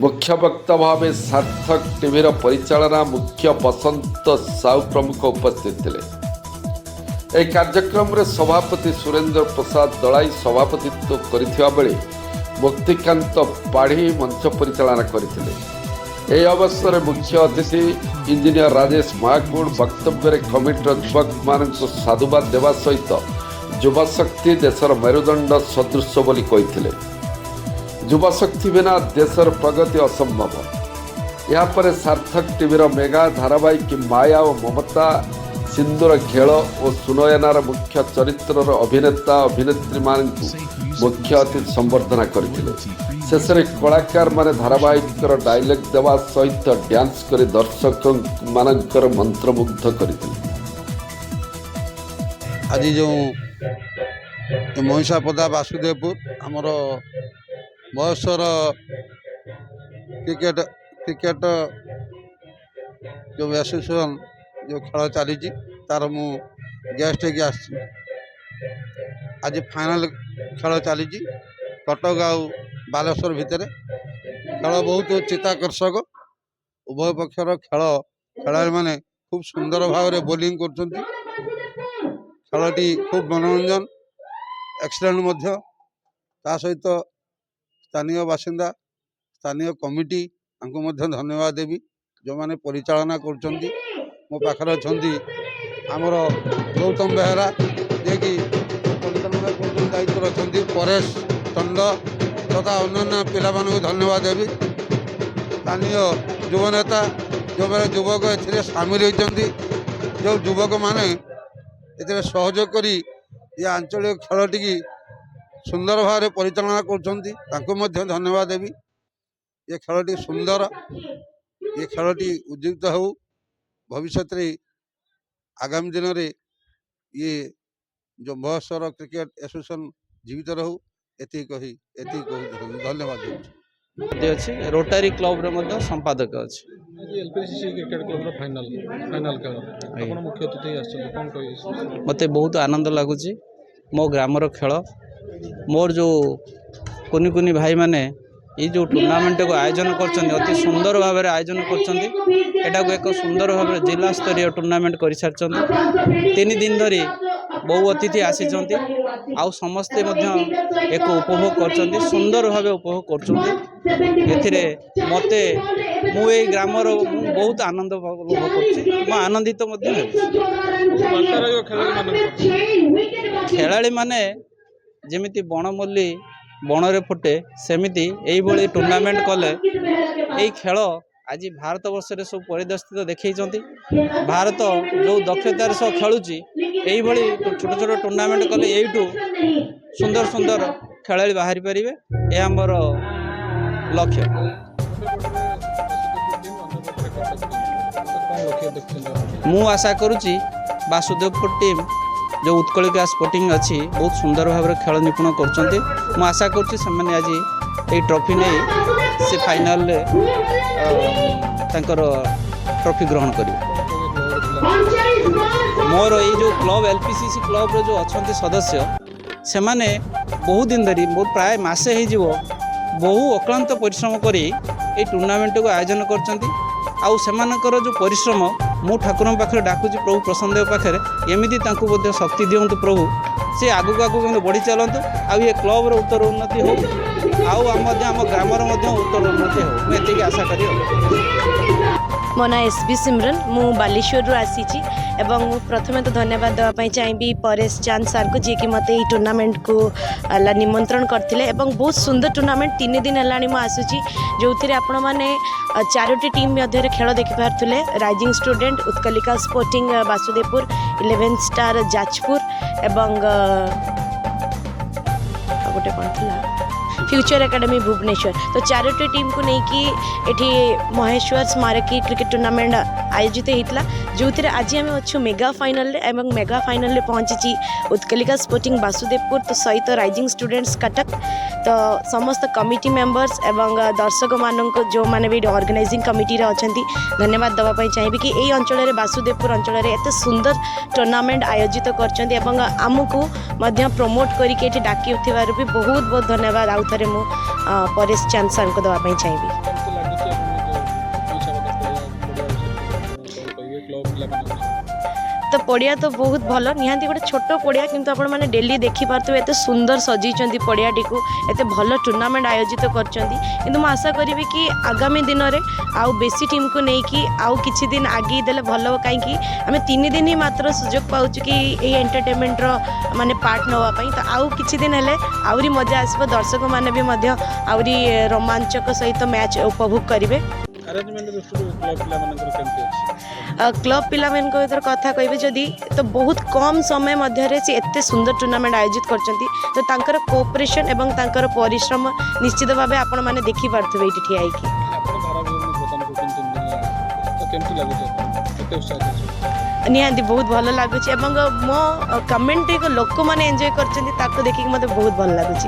मुख्य वक्ता भाव सार्थक टीवी परिचालना मुख्य बसंत साहू प्रमुख उपस्थित थे। कार्यक्रम में सभापति सुरेंद्र प्रसाद दलाई सभापतित्व करथिबा बेले मुक्तिकांत पाढ़ी मंच परिचालना करथिले। अवसर में मुख्य अतिथि इंजीनियर राजेश महाकुड़ वक्तव्य कमिटर युवक मान साधुवाद देवा सहित युवाशक्ति देशर मेरुदंड सदृश बोली कहिथिले। युवाशक्ति बिना देशर प्रगति असंभव। यापर सार्थक टीवीर मेगा धारावाहिक माया और ममता, सिंदूर खेल और सुनयनार मुख्य चरित्र अभिनेता अभिनेत्री मान मुख्य अतिथि संबर्धना करथिले। शेष में कलाकार माने धारावाहिक डायलॉग देवा सहित डांस कर दर्शक मानकर मंत्रमुग्ध करथिले। आज जो महिषापदा वासुदेवपुर आमर बयसर क्रिकेट जो एसोसिएशन जो खेल चली तार मु गेस्ट होगी आज फाइनल खेल चली कटक आ बालेश्वर भितर खेल बहुत चित्ताकर्षक। उभय पक्षर खेलाड़ी माने खूब सुंदर भाव में बोलिंग कर खेलटी खूब मनोरंजन एक्सीलेंट सहित स्थानीय बासिंदा स्थानीय कमिटी धन्यवाद देवी जो मैंने परिचालना कर मो पाखर अच्छा आमर गौतम बेहरा जे कि परिचालना कर दायित्व अच्छा परेश चंद तथा अन्य पिला धन्यवाद देवी। स्थानीय युव नेता जो मेरे युवक ए सामिल होती जो युवक मैंने ए सहयोग करी ये आंचलिक खेलटी सुंदर भाव परिचालना कर धन्यवाद देवी। ये खेलटी सुंदर ये खेलटी उज्जीवित हो भविष्य आगामी दिन में ये जो बयसर क्रिकेट एसोसिएशन जीवित रहू एति कही धन्यवाद अच्छी रोटारी क्लब रे संपादक अच्छी एलपीसीसी क्रिकेट क्लब फाइनल खेल मुख्य अतिथि आसछन मते बहुत आनंद लगुच मो ग्रामर खेल मोर जो कुनी कुनी भाई माने ये जो टूर्नामेंट को आयोजन कर अति सुंदर भाव में आयोजन कर एक सुंदर भाव में जिला स्तरीय टूर्नामेंट कर सारी 3 दिन धरी बहु अतिथि आसी आउ समस्ते एक उपभोग कर सुंदर भाव उपभोग कर मते मु ए ग्रामर बहुत आनंद उपभोग कर आनंदित खेलाड़ी माने जेमिति बनमल्ली बणरे फुटे सेमिति एई भली टूर्नामेंट कले एई खेल आज भारत वर्ष रे सब परिदर्शित देखैछंती। भारत जो दक्षतार सह खेलुची एई भली छोट छोट टूर्नामेंट कले एइटू सुंदर सुंदर खेलाड़ी बाहरी परिबे ए हमर लक्ष्य। मु आशा करुची वासुदेवपुर टीम जो उत्कलिका स्पोर्टिंग अच्छी बहुत सुंदर भाव में खेल निपुण कर आशा करुँच आज ये ट्रॉफी नहीं से फाइनल ट्रॉफी ग्रहण कर मोर ये जो क्लब एलपीसीसी क्लब रो जो अच्छा सदस्य से माने बहुत दिन धरी मोर प्राय मासे हो बहु अक्लांत परिश्रम करी ये टूर्नामेंट को आयोजन कर जो परिश्रम मु ठाकुर पाखे डाकुची प्रभु प्रसन्न देव पाखे एमती शक्ति दिंतु प्रभु से आगू आगू बढ़ी चलतु ये क्लब उत्तर उन्नति हो आम ग्रामर उत्तर उन्नति हो मुझे आशा करी। मो ना एसबी सिमरन मु बालेश्वर आसी एवं प्रथमे तो धन्यवाद देवाई चाहिए परेश चांद सार को जी कि मत ये टूर्नामेंट को निमंत्रण करते एवं बहुत सुंदर टूर्नामेंट 3 दिन है आसूची जो थे आपण मैंने 4टी टीम मध्य खेल देखिपारे rising student Utkalika sporting Basudevpur 11 star Jajpur एवं गोटे कौन था फ्यूचर एकेडमी भुवनेश्वर तो 4टी टीम को लेकिन एठी महेश्वर स्मारकी क्रिकेट टूर्नामेंट आयोजित होता जो थे आज आम अच्छु मेगा फाइनल एवं मेगा फाइनल रे पहुंची उत्कलिका स्पोर्टिंग वासुदेवपुर तो सहित राइजिंग स्टूडेंट्स कटक तो समस्त कमिटी मेंबर्स एवं दर्शक मानक जो मैंने भी ऑर्गेनाइजिंग कमिटी रे अछंती धन्यवाद देवाई चाहिए कि यही अंचल वासुदेवपुर अंचल एत सुंदर टूर्नामेंट आयोजित करछंती एवं आमको मध्य प्रमोट करके डाकी भी बहुत बहुत धन्यवाद आउ थे मु परेश चांद सर को देवाई चाहिए। तो पड़िया तो बहुत भल निहांती गोटे छोट पड़िया किंतु आपण मैंने डेली देखिपे एत सुंदर सजाई पड़ियाटी को एत भल टूर्नामेंट आयोजित कर आशा करी कि आगामी दिन में आउ बेसी टीम को लेकिन आउ किछि दिन आगे देले भल हो कहीं आम 3 दिन ही मात्र सुजोग पाऊँ कि ये एंटरटेनमेंट माने पार्ट नापी तो आउ किछि दिन हेले आउरी मजा आसब दर्शक मैंने भी मध्य आउरी रोमांचक सहित मैच उपभोग करेंगे। अरेंजमेंट दृष्टि क्लब पिलामानकर केमती अछि क्लब पिला भर कथा कहे जदि तो बहुत कम समय मध्य से एत सुंदर टूर्नामेंट आयोजित करछंती तो तांकर कोऑपरेशन एवं तांकर परिश्रम निश्चित भाव आपण मैंने देखिपे ये ठिया होगी। आपण धारावाहिक बर्तमान को 3 दिन तो केमती लागुଛି एते उत्साह अछि निहांती बहुत भल लगुच मो कमेंट्री को लोक मैंने एंजॉय करछंती ताको देखिक मते बहुत भल लगुच।